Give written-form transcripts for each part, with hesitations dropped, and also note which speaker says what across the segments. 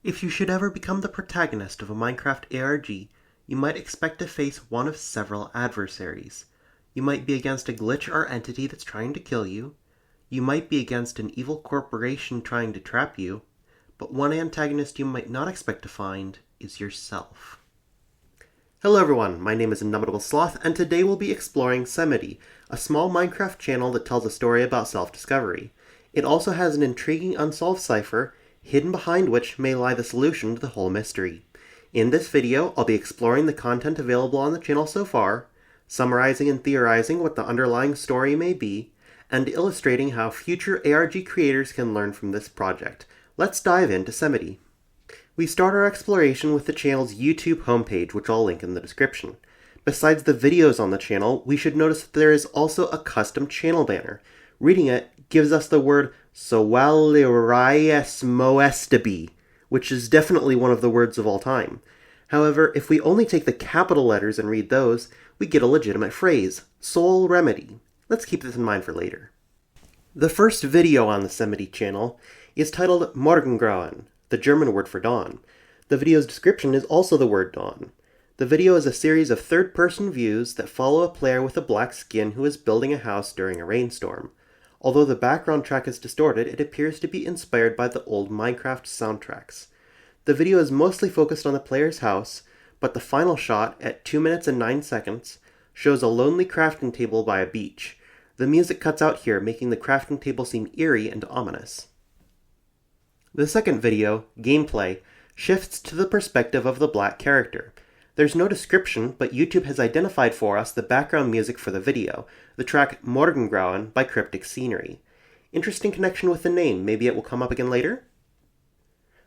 Speaker 1: If you should ever become the protagonist of a Minecraft ARG, you might expect to face one of several adversaries. You might be against a glitch or entity that's trying to kill you. You might be against an evil corporation trying to trap you. But one antagonist you might not expect to find is yourself. Hello everyone, my name is Indomitable Sloth, and today we'll be exploring Summarization, a small Minecraft channel that tells a story about self-discovery. It also has an intriguing unsolved cipher, hidden behind which may lie the solution to the whole mystery. In this video, I'll be exploring the content available on the channel so far, summarizing and theorizing what the underlying story may be, and illustrating how future ARG creators can learn from this project. Let's dive into Summarization. We start our exploration with the channel's YouTube homepage, which I'll link in the description. Besides the videos on the channel, we should notice that there is also a custom channel banner. Reading it gives us the word Sowaliriasmoestabi, which is definitely one of the words of all time. However, if we only take the capital letters and read those, we get a legitimate phrase, Soul Remedy. Let's keep this in mind for later. The first video on the Summarization channel is titled Morgengrauen, the German word for dawn. The video's description is also the word dawn. The video is a series of third-person views that follow a player with a black skin who is building a house during a rainstorm. Although the background track is distorted, it appears to be inspired by the old Minecraft soundtracks. The video is mostly focused on the player's house, but the final shot, at 2 minutes and 9 seconds, shows a lonely crafting table by a beach. The music cuts out here, making the crafting table seem eerie and ominous. The second video, Gameplay, shifts to the perspective of the black character. There's no description, but YouTube has identified for us the background music for the video, the track Morgengrauen by Cryptic Scenery. Interesting connection with the name, maybe it will come up again later?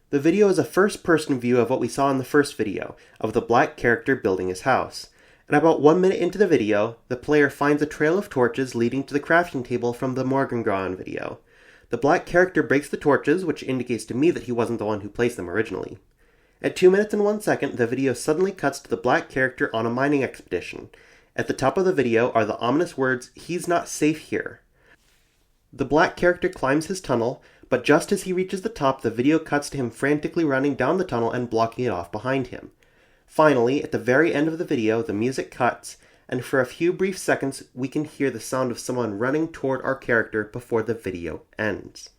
Speaker 1: The video is a first-person view of what we saw in the first video, of the black character building his house. And about 1 minute into the video, the player finds a trail of torches leading to the crafting table from the Morgengrauen video. The black character breaks the torches, which indicates to me that he wasn't the one who placed them originally. At 2 minutes and 1 second, the video suddenly cuts to the black character on a mining expedition. At the top of the video are the ominous words, "He's not safe here." The black character climbs his tunnel, but just as he reaches the top, the video cuts to him frantically running down the tunnel and blocking it off behind him. Finally, at the very end of the video, the music cuts, and for a few brief seconds, we can hear the sound of someone running toward our character before the video ends.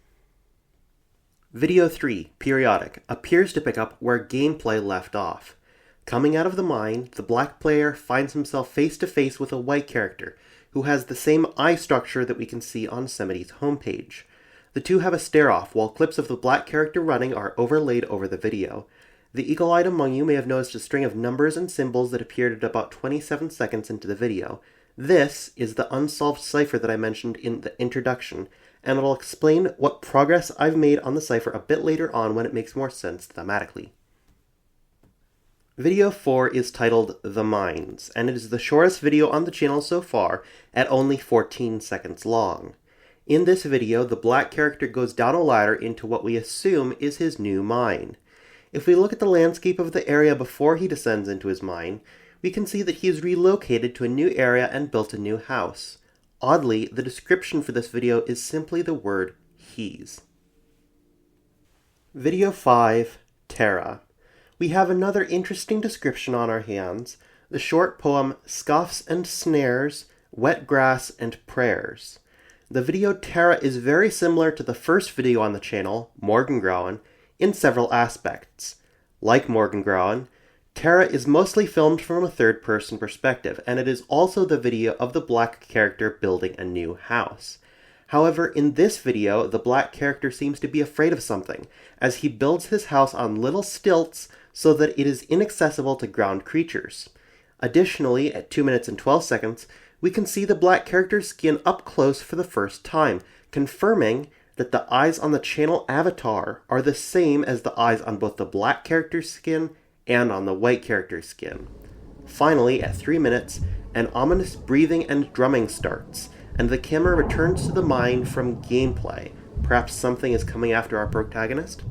Speaker 1: Video 3, Periodic, appears to pick up where gameplay left off. Coming out of the mine, the black player finds himself face to face with a white character, who has the same eye structure that we can see on Summary's homepage. The two have a stare-off, while clips of the black character running are overlaid over the video. The eagle-eyed among you may have noticed a string of numbers and symbols that appeared at about 27 seconds into the video. This is the unsolved cipher that I mentioned in the introduction, and I'll explain what progress I've made on the cipher a bit later on when it makes more sense thematically. Video 4 is titled The Mines, and it is the shortest video on the channel so far, at only 14 seconds long. In this video, the black character goes down a ladder into what we assume is his new mine. If we look at the landscape of the area before he descends into his mine, we can see that he is relocated to a new area and built a new house. Oddly, the description for this video is simply the word he's. Video 5, Terra. We have another interesting description on our hands, the short poem Scoffs and Snares, Wet Grass and Prayers. The video Terra is very similar to the first video on the channel, Morgengrauen, in several aspects. Like Morgengrauen, Terra is mostly filmed from a third-person perspective, and it is also the video of the black character building a new house. However, in this video, the black character seems to be afraid of something, as he builds his house on little stilts so that it is inaccessible to ground creatures. Additionally, at 2 minutes and 12 seconds, we can see the black character's skin up close for the first time, confirming that the eyes on the channel avatar are the same as the eyes on both the black character's skin and on the white character's skin. Finally, at 3 minutes, an ominous breathing and drumming starts, and the camera returns to the mine from gameplay. Perhaps something is coming after our protagonist?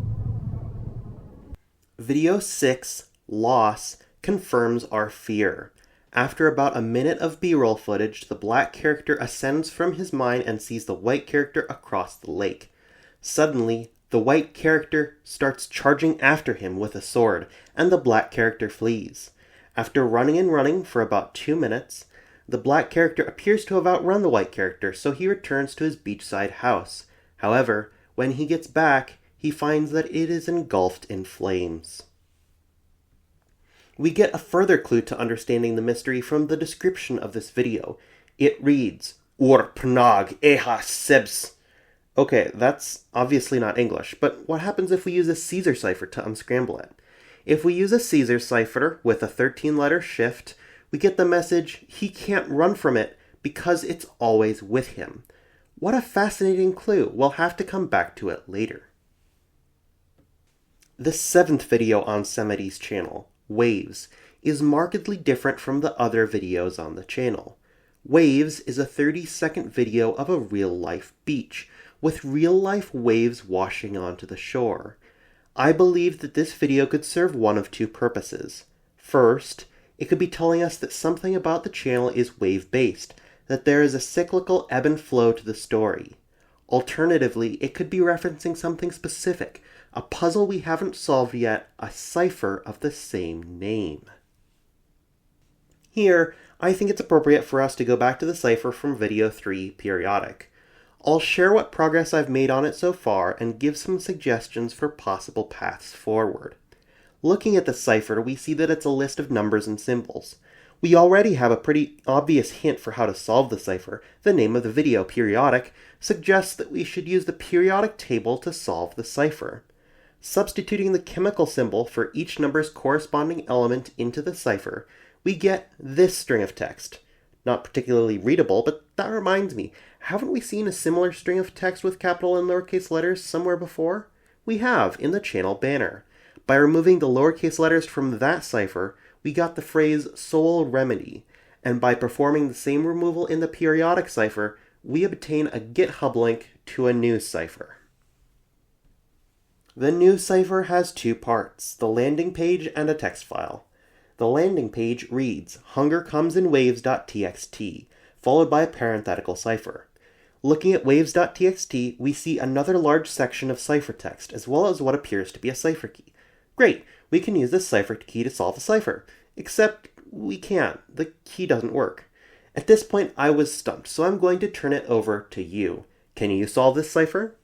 Speaker 1: Video 6, Loss, confirms our fear. After about a minute of B-roll footage, the black character ascends from his mine and sees the white character across the lake. Suddenly, The white character starts charging after him with a sword, and the black character flees. After running and running for about 2 minutes, the black character appears to have outrun the white character, so he returns to his beachside house. However, when he gets back, he finds that it is engulfed in flames. We get a further clue to understanding the mystery from the description of this video. It reads, Ur pnag eha sebs. Okay, that's obviously not English, but what happens if we use a Caesar cipher to unscramble it? If we use a Caesar cipher with a 13-letter shift, we get the message, he can't run from it because it's always with him. What a fascinating clue. We'll have to come back to it later. The 7th video on Summary's channel, Waves, is markedly different from the other videos on the channel. Waves is a 30-second video of a real-life beach, with real-life waves washing onto the shore. I believe that this video could serve one of two purposes. First, it could be telling us that something about the channel is wave-based, that there is a cyclical ebb and flow to the story. Alternatively, it could be referencing something specific, a puzzle we haven't solved yet, a cipher of the same name. Here, I think it's appropriate for us to go back to the cipher from video 3, Periodic. I'll share what progress I've made on it so far and give some suggestions for possible paths forward. Looking at the cipher, we see that it's a list of numbers and symbols. We already have a pretty obvious hint for how to solve the cipher. The name of the video, Periodic, suggests that we should use the periodic table to solve the cipher. Substituting the chemical symbol for each number's corresponding element into the cipher, we get this string of text. Not particularly readable, but that reminds me, haven't we seen a similar string of text with capital and lowercase letters somewhere before? We have, in the channel banner. By removing the lowercase letters from that cipher, we got the phrase soul remedy, and by performing the same removal in the periodic cipher, we obtain a GitHub link to a new cipher. The new cipher has 2 parts, the landing page and a text file. The landing page reads, hungercomesinwaves.txt, followed by a parenthetical cipher. Looking at waves.txt, we see another large section of ciphertext, as well as what appears to be a cipher key. Great, we can use this cipher key to solve the cipher. Except we can't. The key doesn't work. At this point, I was stumped, so I'm going to turn it over to you. Can you solve this cipher?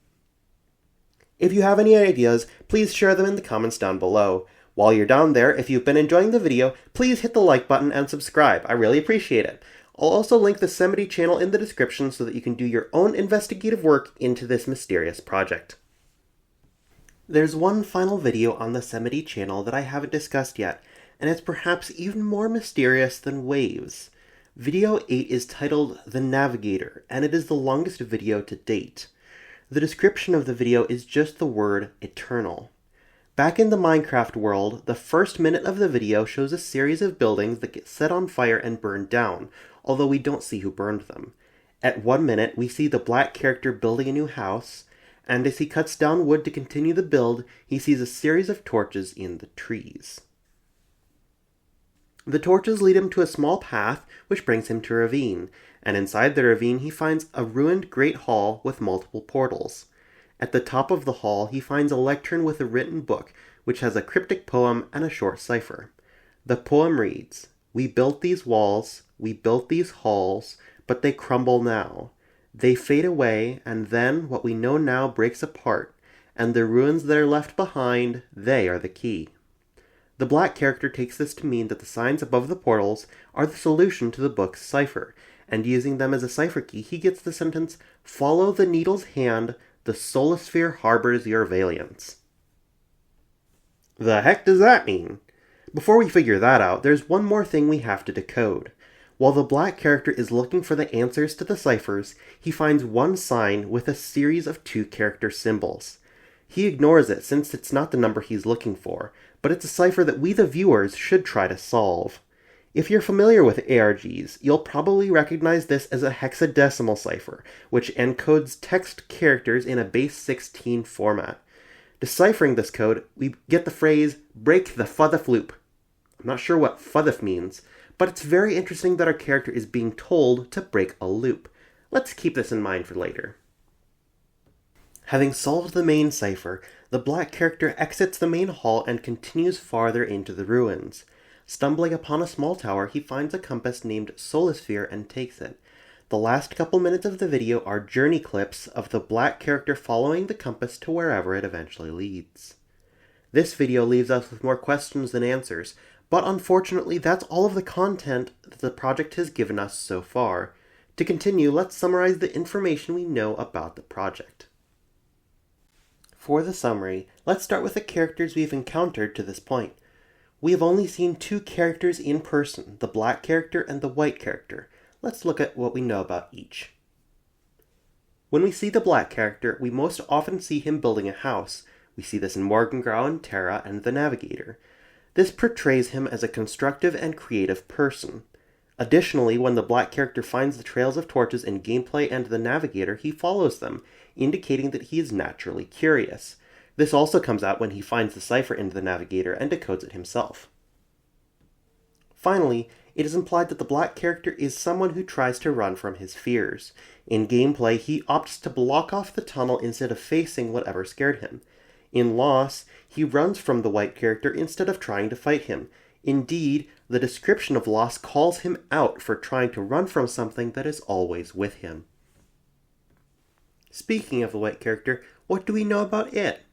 Speaker 1: If you have any ideas, please share them in the comments down below. While you're down there, if you've been enjoying the video, please hit the like button and subscribe. I really appreciate it. I'll also link the Semity channel in the description so that you can do your own investigative work into this mysterious project. There's one final video on the Semity channel that I haven't discussed yet, and it's perhaps even more mysterious than Waves. Video 8 is titled The Navigator, and it is the longest video to date. The description of the video is just the word eternal. Back in the Minecraft world, the first minute of the video shows a series of buildings that get set on fire and burned down, although we don't see who burned them. At 1 minute, we see the black character building a new house, and as he cuts down wood to continue the build, he sees a series of torches in the trees. The torches lead him to a small path, which brings him to a ravine, and inside the ravine he finds a ruined great hall with multiple portals. At the top of the hall, he finds a lectern with a written book, which has a cryptic poem and a short cipher. The poem reads, "We built these walls, we built these halls, but they crumble now. They fade away, and then what we know now breaks apart, and the ruins that are left behind, they are the key." The black character takes this to mean that the signs above the portals are the solution to the book's cipher, and using them as a cipher key, he gets the sentence, "Follow the needle's hand, the solosphere harbors your valiance." The heck does that mean? Before we figure that out, there's one more thing we have to decode. While the black character is looking for the answers to the ciphers, he finds one sign with a series of 2-character symbols. He ignores it since it's not the number he's looking for, but it's a cipher that we the viewers should try to solve. If you're familiar with ARGs, you'll probably recognize this as a hexadecimal cipher, which encodes text characters in a base 16 format. Deciphering this code, we get the phrase, "break the futhif loop." I'm not sure what futhif means, but it's very interesting that our character is being told to break a loop. Let's keep this in mind for later. Having solved the main cipher, the black character exits the main hall and continues farther into the ruins. Stumbling upon a small tower, he finds a compass named Solosphere and takes it. The last couple minutes of the video are journey clips of the black character following the compass to wherever it eventually leads. This video leaves us with more questions than answers, but unfortunately that's all of the content that the project has given us so far. To continue, let's summarize the information we know about the project. For the summary, let's start with the characters we've encountered to this point. We have only seen two characters in person, the black character and the white character. Let's look at what we know about each. When we see the black character, we most often see him building a house. We see this in Morgengrau, Terra, and the Navigator. This portrays him as a constructive and creative person. Additionally, when the black character finds the trails of torches in gameplay and the Navigator, he follows them, indicating that he is naturally curious. This also comes out when he finds the cipher in the Navigator and decodes it himself. Finally, it is implied that the black character is someone who tries to run from his fears. In gameplay, he opts to block off the tunnel instead of facing whatever scared him. In Loss, he runs from the white character instead of trying to fight him. Indeed, the description of Loss calls him out for trying to run from something that is always with him. Speaking of the white character, what do we know about it?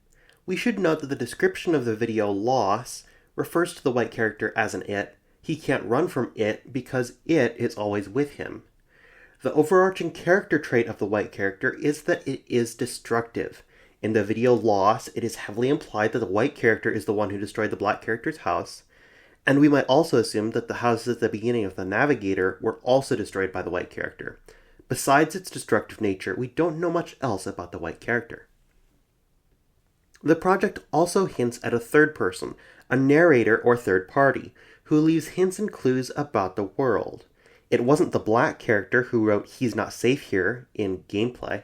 Speaker 1: We should note that the description of the video Loss refers to the white character as an it. He can't run from it because it is always with him. The overarching character trait of the white character is that it is destructive. In the video Loss, it is heavily implied that the white character is the one who destroyed the black character's house, and we might also assume that the houses at the beginning of the Navigator were also destroyed by the white character. Besides its destructive nature, we don't know much else about the white character. The project also hints at a third person, a narrator or third party, who leaves hints and clues about the world. It wasn't the black character who wrote "He's not safe here" in gameplay.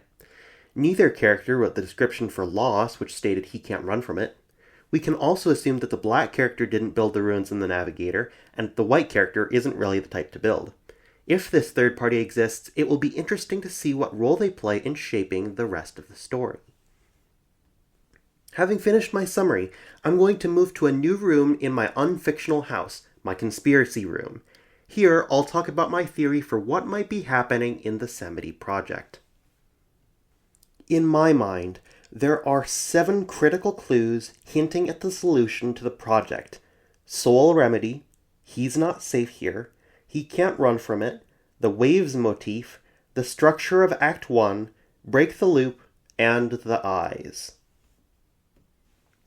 Speaker 1: Neither character wrote the description for Loss, which stated he can't run from it. We can also assume that the black character didn't build the ruins in the Navigator, and the white character isn't really the type to build. If this third party exists, it will be interesting to see what role they play in shaping the rest of the story. Having finished my summary, I'm going to move to a new room in my unfictional house, my conspiracy room. Here, I'll talk about my theory for what might be happening in the Semity project. In my mind, there are 7 critical clues hinting at the solution to the project. Soul remedy, he's not safe here, he can't run from it, the waves motif, the structure of Act 1, break the loop, and the eyes.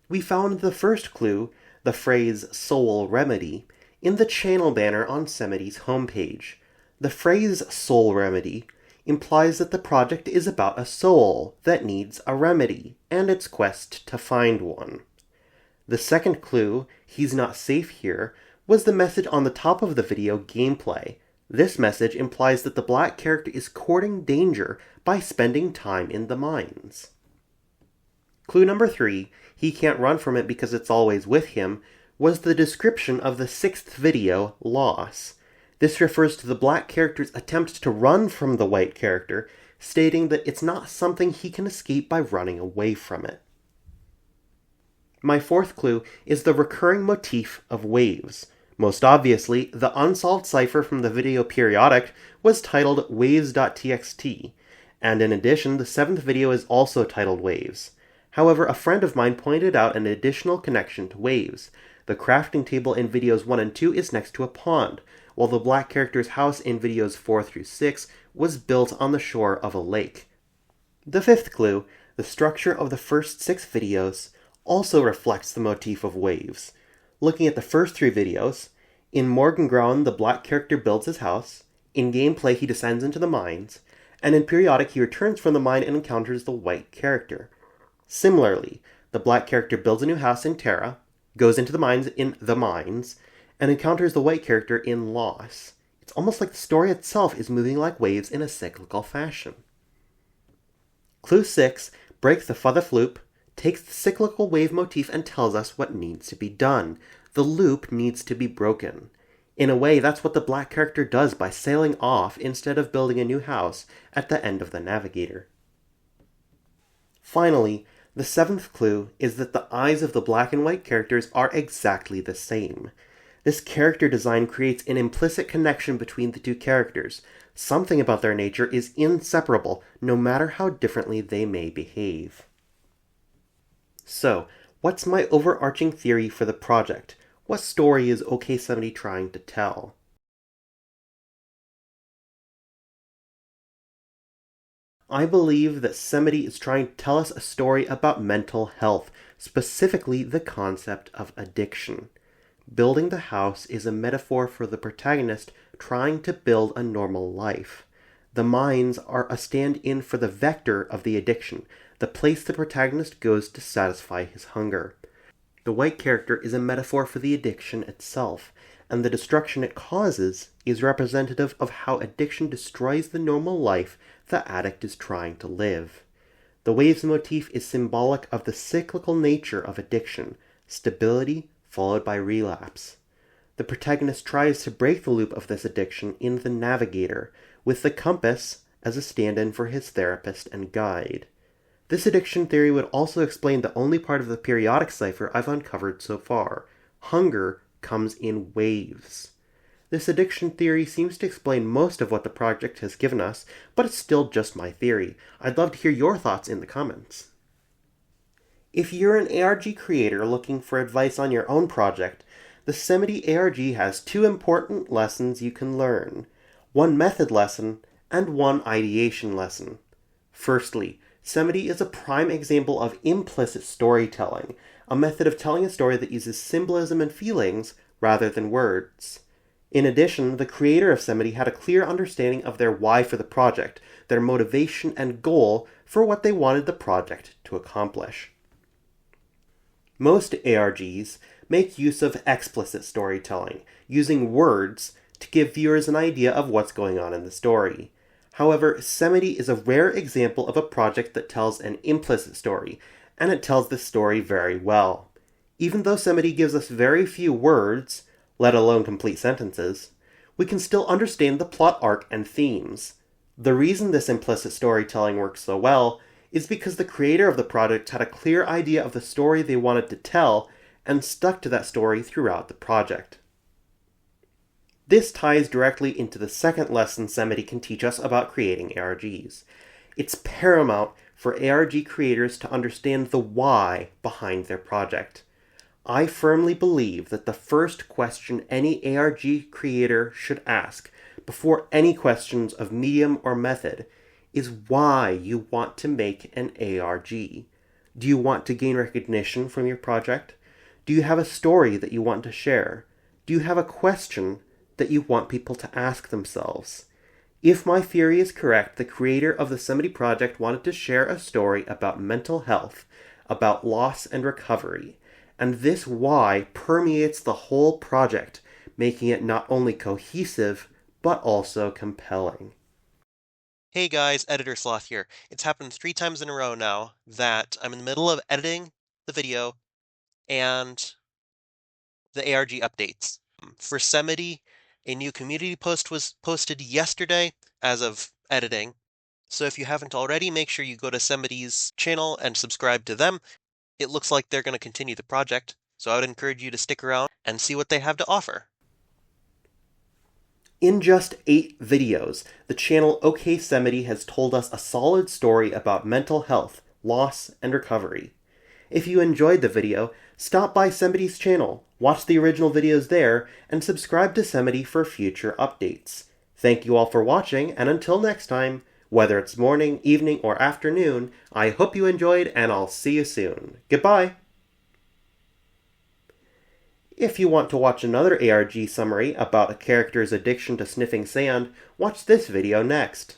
Speaker 1: We found the first clue, the phrase soul remedy, in the channel banner on Semity's homepage. The phrase soul remedy implies that the project is about a soul that needs a remedy, and its quest to find one. The second clue, he's not safe here, was the message on the top of the video gameplay. This message implies that the black character is courting danger by spending time in the mines. Clue number 3, he can't run from it because it's always with him, was the description of the 6th video, Loss. This refers to the black character's attempt to run from the white character, stating that it's not something he can escape by running away from it. My fourth clue is the recurring motif of waves. Most obviously, the unsolved cipher from the video periodic was titled waves.txt, and in addition, the 7th video is also titled Waves. However, a friend of mine pointed out an additional connection to waves. The crafting table in videos 1 and 2 is next to a pond, while the black character's house in videos 4 through 6 was built on the shore of a lake. The 5th clue, the structure of the first 6 videos, also reflects the motif of waves. Looking at the first 3 videos, in Morgengrauen the black character builds his house, in gameplay he descends into the mines, and in periodic he returns from the mine and encounters the white character. Similarly, the black character builds a new house in Terra, goes into the mines in The Mines, and encounters the white character in Loss. It's almost like the story itself is moving like waves in a cyclical fashion. Clue 6, break the Fudda loop, takes the cyclical wave motif and tells us what needs to be done. The loop needs to be broken. In a way, that's what the black character does by sailing off instead of building a new house at the end of the Navigator. Finally, the seventh clue is that the eyes of the black and white characters are exactly the same. This character design creates an implicit connection between the two characters. Something about their nature is inseparable, no matter how differently they may behave. So, what's my overarching theory for the project? What story is OK70 trying to tell? I believe that Semity is trying to tell us a story about mental health, specifically the concept of addiction. Building the house is a metaphor for the protagonist trying to build a normal life. The mines are a stand-in for the vector of the addiction, the place the protagonist goes to satisfy his hunger. The white character is a metaphor for the addiction itself, and the destruction it causes is representative of how addiction destroys the normal life the addict is trying to live. The waves motif is symbolic of the cyclical nature of addiction, stability followed by relapse. The protagonist tries to break the loop of this addiction in the navigator, with the compass as a stand-in for his therapist and guide. This addiction theory would also explain the only part of the periodic cipher I've uncovered so far. Hunger comes in waves. This addiction theory seems to explain most of what the project has given us, but it's still just my theory. I'd love to hear your thoughts in the comments. If you're an ARG creator looking for advice on your own project, the Semity ARG has two important lessons you can learn. One method lesson and one ideation lesson. Firstly, Semity is a prime example of implicit storytelling, a method of telling a story that uses symbolism and feelings rather than words. In addition, the creator of Semity had a clear understanding of their why for the project, their motivation and goal for what they wanted the project to accomplish. Most ARGs make use of explicit storytelling, using words to give viewers an idea of what's going on in the story. However, Semity is a rare example of a project that tells an implicit story, and it tells this story very well. Even though Semity gives us very few words, let alone complete sentences, we can still understand the plot arc and themes. The reason this implicit storytelling works so well is because the creator of the project had a clear idea of the story they wanted to tell and stuck to that story throughout the project. This ties directly into the second lesson Semity can teach us about creating ARGs. It's paramount for ARG creators to understand the why behind their project. I firmly believe that the first question any ARG creator should ask, before any questions of medium or method, is why you want to make an ARG. Do you want to gain recognition from your project? Do you have a story that you want to share? Do you have a question that you want people to ask themselves? If my theory is correct, the creator of the Semity project wanted to share a story about mental health, about loss and recovery, and this why permeates the whole project, making it not only cohesive, but also compelling.
Speaker 2: Hey guys, Editor Sloth here. It's happened 3 times in a row now that I'm in the middle of editing the video and the ARG updates. For Semity, a new community post was posted yesterday as of editing. So if you haven't already, make sure you go to Semity's channel and subscribe to them. It looks like they're going to continue the project, so I would encourage you to stick around and see what they have to offer.
Speaker 1: In just 8 videos, the channel OK Semity has told us a solid story about mental health, loss, and recovery. If you enjoyed the video, stop by Semity's channel, watch the original videos there, and subscribe to Semity for future updates. Thank you all for watching, and until next time, whether it's morning, evening, or afternoon, I hope you enjoyed, and I'll see you soon. Goodbye! If you want to watch another ARG summary about a character's addiction to sniffing sand, watch this video next.